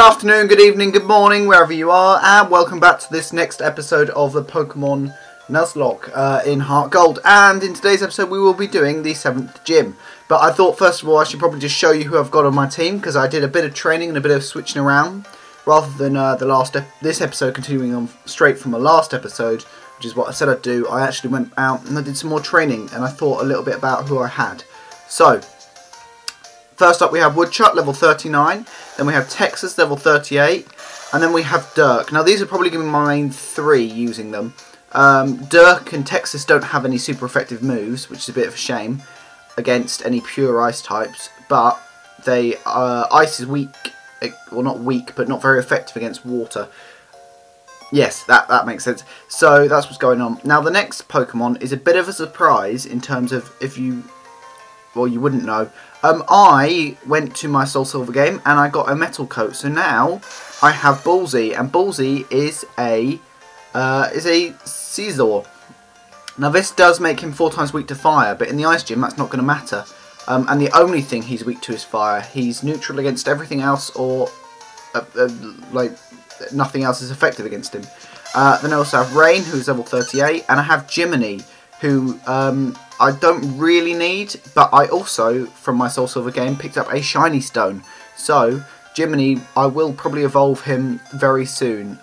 afternoon, good evening, good morning, wherever you are, and welcome back to this next episode of the Pokemon Nuzlocke in Heart Gold. And in today's episode we will be doing the 7th gym. But I thought first of all I should probably just show you who I've got on my team, because I did a bit of training and a bit of switching around, rather than this episode continuing on straight from the last episode, which is what I said I'd do. I actually went out and I did some more training, and I thought a little bit about who I had. So, first up we have Woodchuck, level 39, then we have Texas, level 38, and then we have Dirk. Now these are probably going to be my main three using them. Dirk and Texas don't have any super effective moves, which is a bit of a shame, against any pure ice types, but they ice is weak, well not weak, but not very effective against water. Yes, that makes sense. So that's what's going on. Now the next Pokemon is a bit of a surprise in terms of well, you wouldn't know. I went to my Soul Silver game and I got a metal coat, so now I have Ballsy, and Ballsy is a Scizor. Now this does make him 4 times weak to fire, but in the Ice Gym that's not going to matter. And the only thing he's weak to is fire. He's neutral against everything else, or like nothing else is effective against him. Then I also have Rain, who's level 38, and I have Jiminy, who I don't really need, but I also, from my Soul Silver game, picked up a Shiny Stone. So, Jiminy, I will probably evolve him very soon,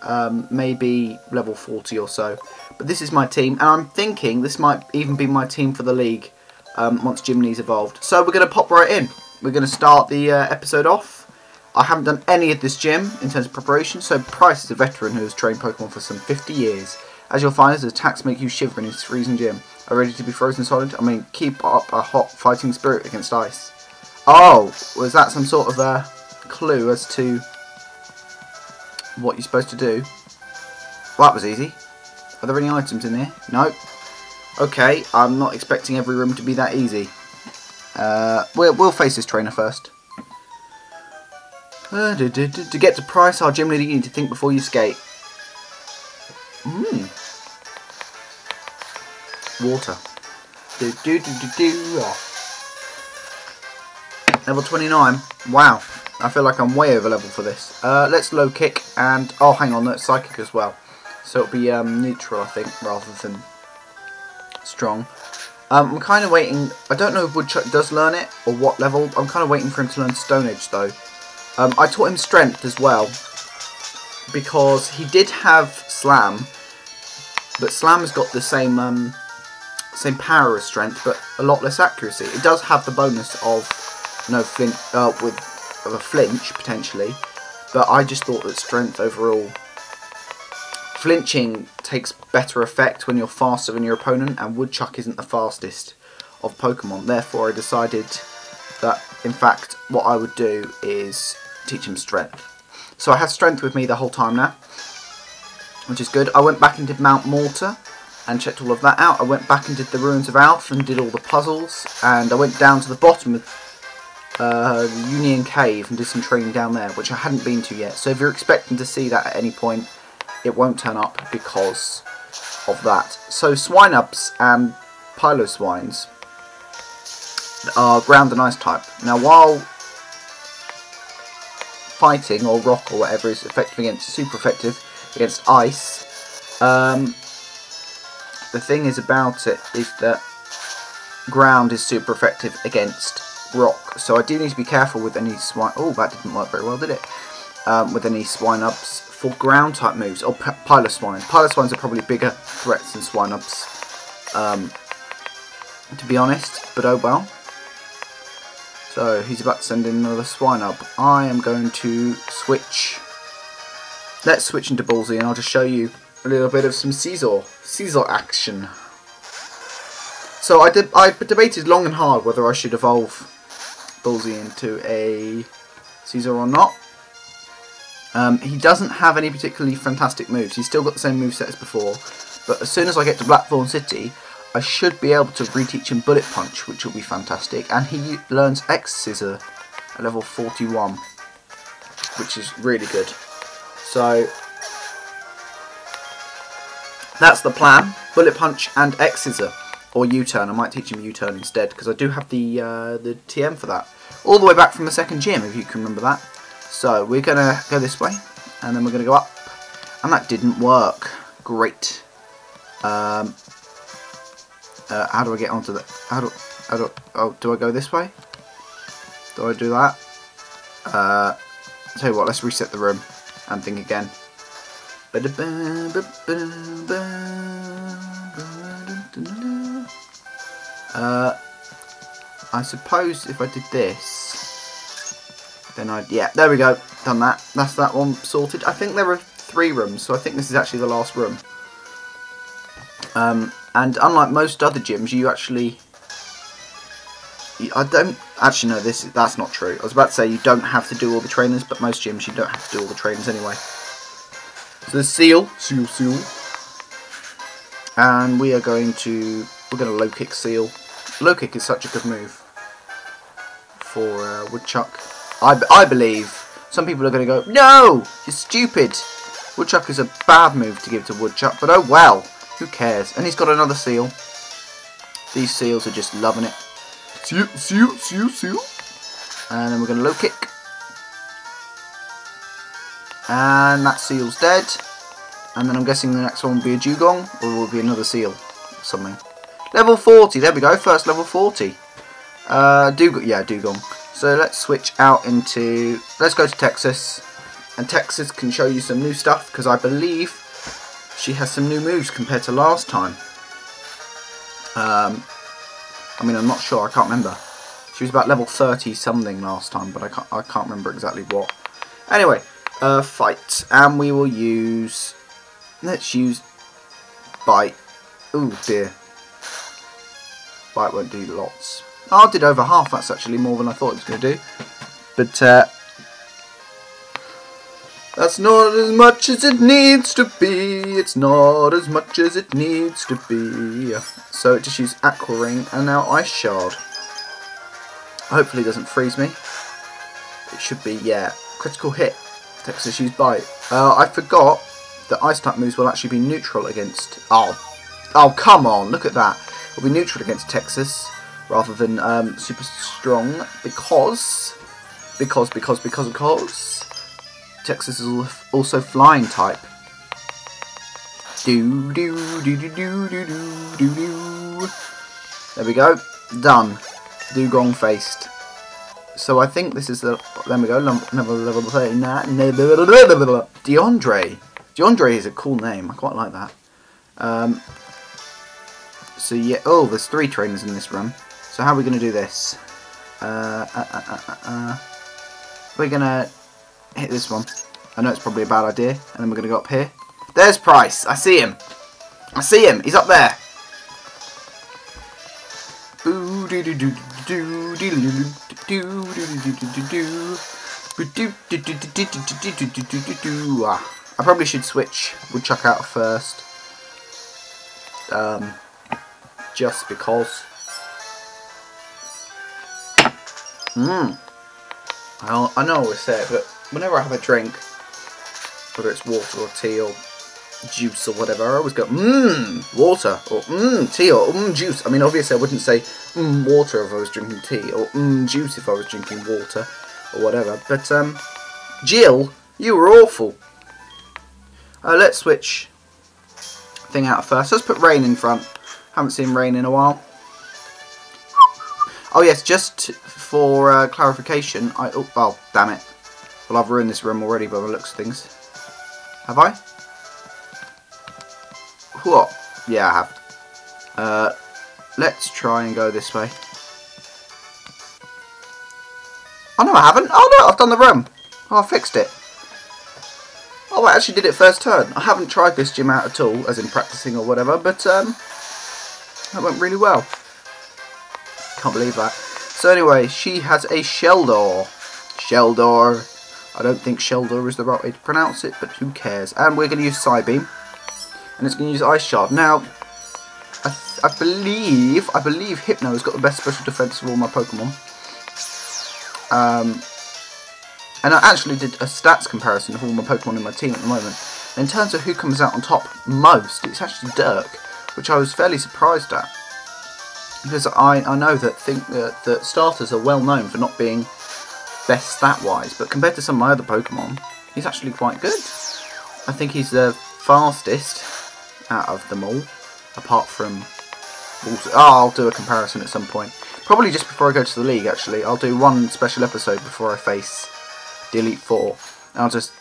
maybe level 40 or so. But this is my team, and I'm thinking this might even be my team for the league once Jiminy's evolved. So we're going to pop right in. We're going to start the episode off. I haven't done any of this gym in terms of preparation, so Pryce is a veteran who has trained Pokemon for some 50 years. As you'll find, his attacks make you shiver in his freezing gym. Are ready to be frozen solid? I mean, keep up a hot fighting spirit against ice. Oh, was that some sort of a clue as to what you're supposed to do? Well, that was easy. Are there any items in here? No. Okay, I'm not expecting every room to be that easy. We'll face this trainer first. To get to Pryce, our gym leader, you need to think before you skate. Water. Level 29. Wow. I feel like I'm way over level for this. Let's low kick, and oh, hang on, that's psychic as well. So it'll be neutral, I think, rather than strong. I'm kind of waiting. I don't know if Woodchuck does learn it or what level. I'm kind of waiting for him to learn Stone Edge though. I taught him Strength as well, because he did have Slam, but Slam has got the same power as Strength, but a lot less accuracy. It does have the bonus of no flinch, of a flinch potentially, but I just thought that Strength overall, flinching takes better effect when you're faster than your opponent, and Woodchuck isn't the fastest of Pokemon. Therefore, I decided that in fact what I would do is teach him Strength. So I have Strength with me the whole time now, which is good. I went back and did Mount Mortar and checked all of that out. I went back and did the Ruins of Alph and did all the puzzles, and I went down to the bottom of the Union Cave and did some training down there, which I hadn't been to yet. So if you're expecting to see that at any point, it won't turn up because of that. So Swinubs and Piloswines are ground and ice type. Now while fighting, or rock or whatever, is effective against, super effective against ice, the thing is about it is that ground is super effective against rock. So I do need to be careful with any swine. Oh, that didn't work very well, did it? With any Swinubs for ground type moves, or Piloswines. Piloswines are probably bigger threats than Swinubs, to be honest, but oh well. So he's about to send in another Swinub. I am going to switch. Let's switch into Ballsy, and I'll just show you a little bit of some Scizor action. So I debated long and hard whether I should evolve Ballsy into a Scizor or not. He doesn't have any particularly fantastic moves. He's still got the same moveset as before, but as soon as I get to Blackthorn City, I should be able to reteach him Bullet Punch, which will be fantastic, and he learns X Scissor at level 41, which is really good. So that's the plan: Bullet Punch and X Scissor, or U-turn. I might teach him U-turn instead, because I do have the TM for that, all the way back from the second gym, if you can remember that. So we're going to go this way, and then we're going to go up. And that didn't work. Great. How do I get onto the... Oh, do I go this way? Do I do that? Tell you what, let's reset the room and think again. I suppose if I did this, then yeah, there we go, done that. That's that one sorted. I think there are 3 rooms, so I think this is actually the last room. And unlike most other gyms, you actually... I don't... Actually, no, that's not true. I was about to say you don't have to do all the trainers, but most gyms you don't have to do all the trainers anyway. So the seal. And we are going to... We're going to low kick seal. Low kick is such a good move for Woodchuck. I believe some people are going to go, no, you're stupid. Woodchuck is a bad move to give to Woodchuck, but oh well, who cares? And he's got another seal. These seals are just loving it. Seal. And then we're going to low kick. And that seal's dead. And then I'm guessing the next one will be a dugong, or will be another seal or something. Level 40, there we go, first level 40. Dugong. So let's switch out into, let's go to Texas. And Texas can show you some new stuff, because I believe she has some new moves compared to last time. I mean, I'm not sure, I can't remember. She was about level 30 something last time, but I can't remember exactly what. Anyway, fight. And we will use, let's use bite. Ooh dear. Bite won't do lots. Oh, I did over half. That's actually more than I thought it was going to do. But that's not as much as it needs to be. It's not as much as it needs to be. So it just used Aqua Ring and now Ice Shard. Hopefully it doesn't freeze me. It should be, yeah. Critical hit. Texas used Bite. I forgot that Ice type moves will actually be neutral against... Oh, come on. Look at that. Will be neutral against Texas rather than super strong because Texas is also flying type. There we go, done. Dugong faced. So I think this is the. There we go. Level 39. DeAndre. DeAndre is a cool name. I quite like that. So yeah, oh, there's 3 trainers in this run. So how are we going to do this? We're going to hit this one. I know it's probably a bad idea. And then we're going to go up here. There's Pryce. I see him. He's up there. I probably should switch Woodchuck out first. Just because. I know I always say it, but whenever I have a drink, whether it's water or tea or juice or whatever, I always go, water, or tea, or juice. I mean, obviously I wouldn't say water if I was drinking tea, or juice if I was drinking water, or whatever. But, Jill, you were awful. Let's switch thing out first. Let's put Rain in front. Haven't seen Rain in a while. Oh yes, just for clarification, oh damn it. Well, I've ruined this room already by the looks of things. Have I? What? Yeah, I have. Let's try and go this way. Oh no, I haven't. Oh no, I've done the room. Oh, I fixed it. Oh, I actually did it first turn. I haven't tried this gym out at all, as in practicing or whatever, but that went really well. Can't believe that. So anyway, she has a Sheldor. Sheldor. I don't think Sheldor is the right way to pronounce it, but who cares? And we're going to use Psybeam. And it's going to use Ice Shard. Now, I believe Hypno has got the best special defense of all my Pokemon. And I actually did a stats comparison of all my Pokemon in my team at the moment. And in terms of who comes out on top most, it's actually Dirk, which I was fairly surprised at. Because I know that starters are well known for not being best stat-wise, but compared to some of my other Pokemon, he's actually quite good. I think he's the fastest out of them all, apart from... Oh, I'll do a comparison at some point. Probably just before I go to the league, actually. I'll do one special episode before I face the Elite Four. I'll just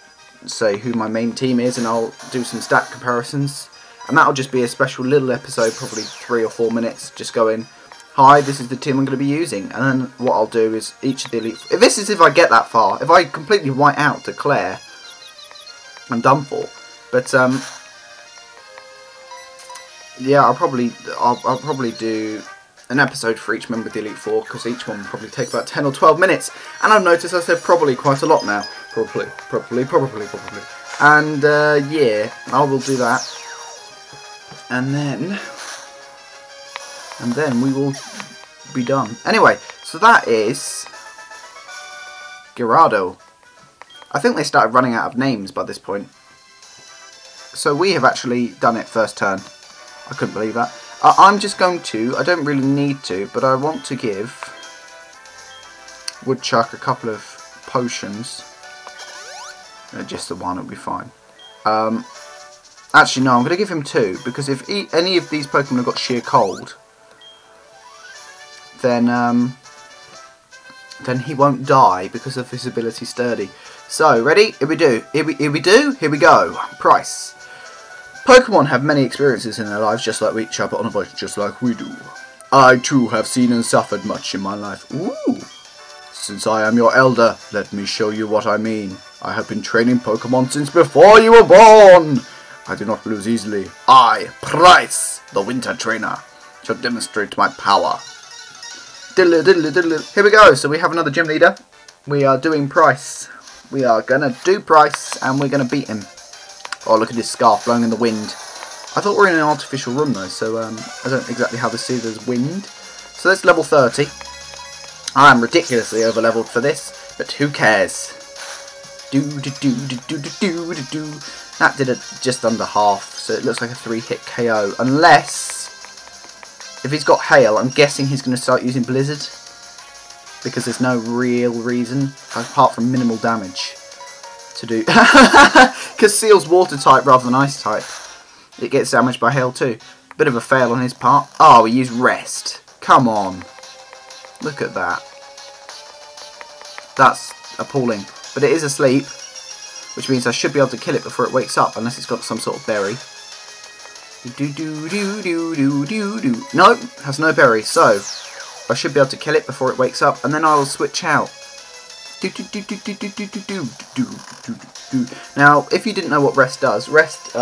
say who my main team is, and I'll do some stat comparisons. And that'll just be a special little episode, probably 3 or 4 minutes, just going, hi, this is the team I'm going to be using. And then what I'll do is each of the Elite... This is if I get that far. If I completely white out Declare, I'm done for. But, yeah, I'll probably do an episode for each member of the Elite Four, because each one will probably take about 10 or 12 minutes. And I've noticed I said probably quite a lot now. Probably. And, yeah, I will do that. And then we will be done. Anyway, so that is Gyarados. I think they started running out of names by this point. So we have actually done it first turn. I couldn't believe that. I'm just going to, I don't really need to, but I want to give Woodchuck a couple of potions. Just the one, it'll be fine. Actually, no, I'm going to give him 2, because if any of these Pokemon have got sheer cold, then he won't die because of his ability Sturdy. So, ready? Here we go. Pryce. Pokemon have many experiences in their lives, just like we chop it on a bike, just like we do. I too have seen and suffered much in my life. Ooh! Since I am your elder, let me show you what I mean. I have been training Pokemon since before you were born. I do not lose easily. I, Pryce, the Winter Trainer, shall demonstrate my power. Diddle, diddle, diddle. Here we go. So we have another gym leader. We are doing Pryce. We are gonna do Pryce, and we're gonna beat him. Oh, look at this scarf blowing in the wind. I thought we were in an artificial room though, so I don't exactly how to see there's wind. So that's level 30. I am ridiculously over leveled for this, but who cares? That did just under half, so it looks like a 3-hit KO. Unless, if he's got Hail, I'm guessing he's going to start using Blizzard. Because there's no real reason, apart from minimal damage, to do... Because Seal's water type rather than ice type. It gets damaged by Hail too. Bit of a fail on his part. Oh, he used Rest. Come on. Look at that. That's appalling. But it is asleep, which means I should be able to kill it before it wakes up, unless it's got some sort of berry. No, has no berry, so I should be able to kill it before it wakes up, and then I will switch out. Now, if you didn't know what Rest does, Rest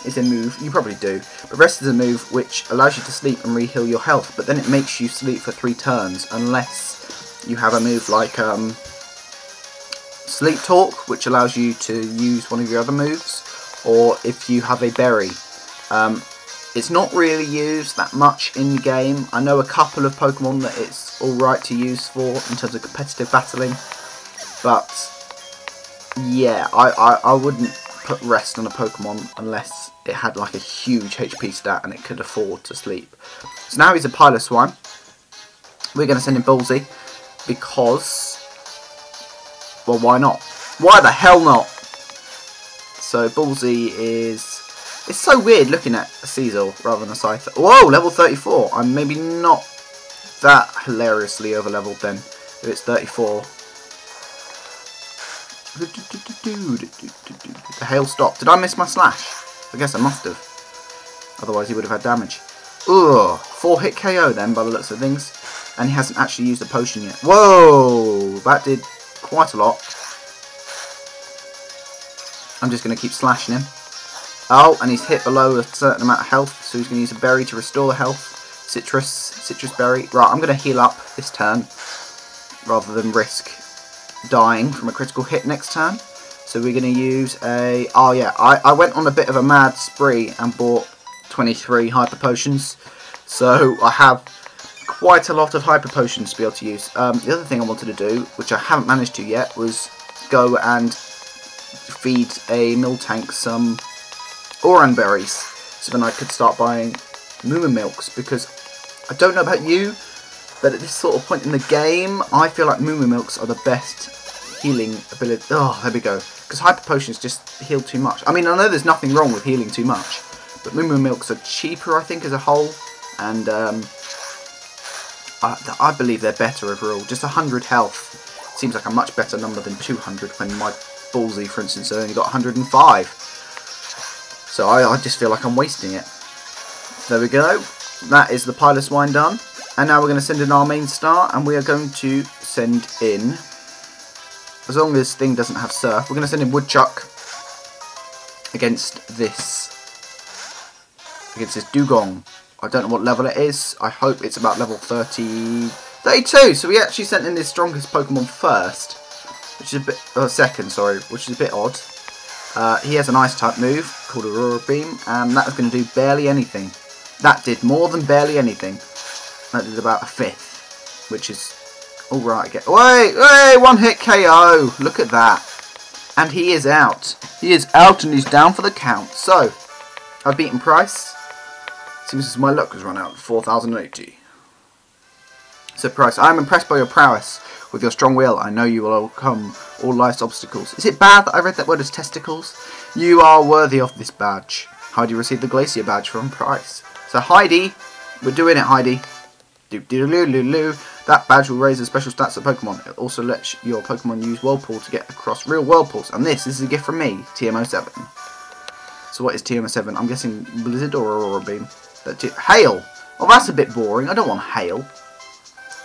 is a move, you probably do, but Rest is a move which allows you to sleep and re-heal your health, but then it makes you sleep for 3 turns, unless you have a move like Sleep Talk, which allows you to use one of your other moves, or if you have a berry. It's not really used that much in the game. I know a couple of Pokemon that it's alright to use for in terms of competitive battling, but yeah, I wouldn't put Rest on a Pokemon unless it had like a huge HP stat and it could afford to sleep. So now he's a Piloswine. We're going to send him Ballsy because, well, why not? Why the hell not? So Ballsy is... It's so weird looking at a Cecil rather than a Scyther. Whoa, level 34. I'm maybe not that hilariously over leveled then, if it's 34. The hail stopped. Did I miss my slash? I guess I must have. Otherwise he would have had damage. Ugh, 4-hit KO then by the looks of things. And he hasn't actually used a potion yet. Whoa, that did quite a lot. I'm just going to keep slashing him. Oh, and he's hit below a certain amount of health, so he's going to use a berry to restore the health. Citrus berry. Right, I'm going to heal up this turn, rather than risk dying from a critical hit next turn. So we're going to use a... Oh yeah, I went on a bit of a mad spree and bought 23 Hyper Potions. So I have quite a lot of Hyper Potions to be able to use. The other thing I wanted to do, which I haven't managed to yet, was go and feed a Miltank some Oran berries, so then I could start buying Moo Milks, because I don't know about you, but at this sort of point in the game, I feel like Moo Milks are the best healing ability. Oh, there we go. Because Hyper Potions just heal too much. I mean, I know there's nothing wrong with healing too much, but Moo Moo Milks are cheaper, I think, as a whole, and I believe they're better overall. Just 100 health seems like a much better number than 200 when my Ballsy, for instance, only got 105. So I just feel like I'm wasting it. There we go. That is the Pilot Wine done. And now we're going to send in our main star, and we are going to send in, as long as this thing doesn't have Surf, we're going to send in Woodchuck against this Dugong. I don't know what level it is. I hope it's about level 32. So we actually sent in his strongest Pokemon first, which is a bit, second, sorry, which is a bit odd. He has an Ice type move called Aurora Beam, and that is going to do barely anything. That did more than barely anything. That did about a fifth, which is alright. Wait, one hit KO. Look at that. And he is out. He is out and he's down for the count. So, I've beaten Pryce. Seems as my luck has run out. 4,080. So Pryce, I am impressed by your prowess. With your strong will, I know you will overcome all life's obstacles. Is it bad that I read that word as testicles? You are worthy of this badge. Heidi received the Glacier badge from Pryce. So Heidi, we're doing it, Heidi. Doop-de-loo-loo-loo. That badge will raise the special stats of Pokemon. It also lets your Pokemon use Whirlpool to get across real Whirlpools. And this is a gift from me, TM07. So what is TM07? I'm guessing Blizzard or Aurora Beam. Hail! Well, that's a bit boring. I don't want Hail.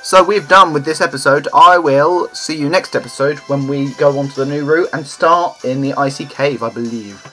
So we've done with this episode. I will see you next episode when we go on to the new route and start in the Icy Cave, I believe.